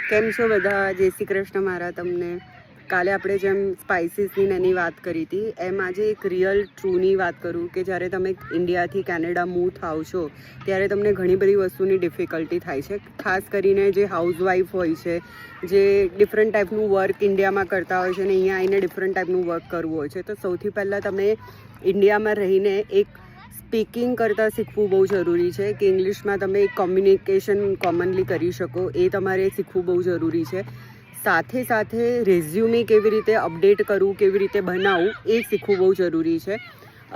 કેમ છો બધા? જય શ્રી કૃષ્ણ મારા તમને. કાલે આપણે જેમ સ્પાઇસીસની એની વાત કરી હતી એમ આજે એક રિયલ ટ્રૂની વાત કરું કે જ્યારે તમે ઇન્ડિયાથી કેનેડા મૂવ થાવ છો ત્યારે તમને ઘણી બધી વસ્તુની ડિફિકલ્ટી થાય છે. ખાસ કરીને જે હાઉસવાઈફ હોય છે, જે ડિફરન્ટ ટાઈપનું વર્ક ઇન્ડિયામાં કરતા હોય છે અને અહીંયા આવીને ડિફરન્ટ ટાઈપનું વર્ક કરવું હોય છે, તો સૌથી પહેલાં તમે ઇન્ડિયામાં રહીને એક સ્પીકિંગ કરતાં શીખવું બહુ જરૂરી છે કે ઇંગ્લિશમાં તમે એક કોમ્યુનિકેશન કોમનલી કરી શકો, એ તમારે શીખવું બહુ જરૂરી છે. સાથે સાથે રેઝ્યુમે કેવી રીતે અપડેટ કરવું, કેવી રીતે બનાવવું, એ શીખવું બહુ જરૂરી છે.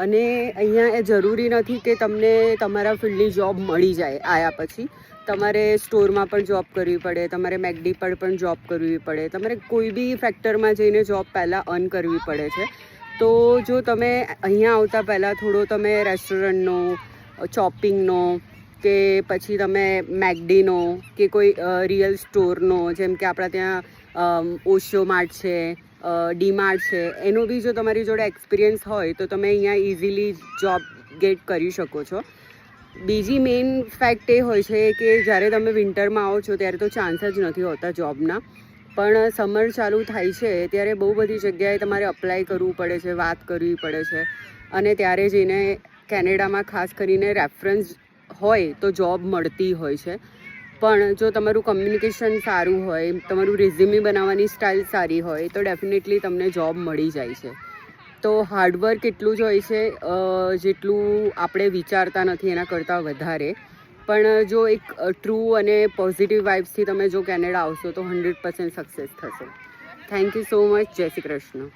અને અહીંયા એ જરૂરી નથી કે તમને તમારા ફિલ્ડની જોબ મળી જાય આવ્યા પછી. તમારે સ્ટોરમાં પણ જોબ કરવી પડે, તમારે મેકડી પર પણ જોબ કરવી પડે, તમારે કોઈ બી ફેક્ટરમાં જઈને જોબ પહેલાં અર્ન કરવી પડે છે. તો જો તમે અહીંયા આવતા પહેલાં થોડો તમે રેસ્ટોરન્ટનો, ચોપિંગનો કે પછી તમે મેકડીનો કે કોઈ રિયલ સ્ટોરનો, જેમ કે આપણા ત્યાં ઓશો માર્ટ છે, ડીમાર્ટ છે, એનો બી જો તમારી જોડે એક્સપિરિયન્સ હોય તો તમે અહીંયા ઇઝીલી જોબ ગેટ કરી શકો છો. બીજી મેઇન ફેક્ટ એ હોય છે કે જ્યારે તમે વિન્ટરમાં આવો છો ત્યારે તો ચાન્સ જ નથી હોતા જોબના, પણ સમર ચાલુ થાય છે ત્યારે બહુ બધી જગ્યાએ તમારે અપ્લાય કરવું પડે છે, વાત કરવી પડે છે. અને ત્યારે જઈને કેનેડામાં ખાસ કરીને રેફરન્સ હોય તો જોબ મળતી હોય છે. પણ જો તમારું કમ્યુનિકેશન સારું હોય, તમારું રેઝ્યુમે બનાવવાની સ્ટાઇલ સારી હોય તો ડેફિનેટલી તમને જોબ મળી જાય છે. તો હાર્ડવર્ક એટલું જ હોય છે જેટલું આપણે વિચારતા નથી એના કરતાં વધારે. પણ જો એક ટ્રુ અને પોઝિટિવ વાઇબ્સથી તમે જો કેનેડા આવશો તો 100% સક્સેસ થશે. Thank you so much. જય શ્રી કૃષ્ણ.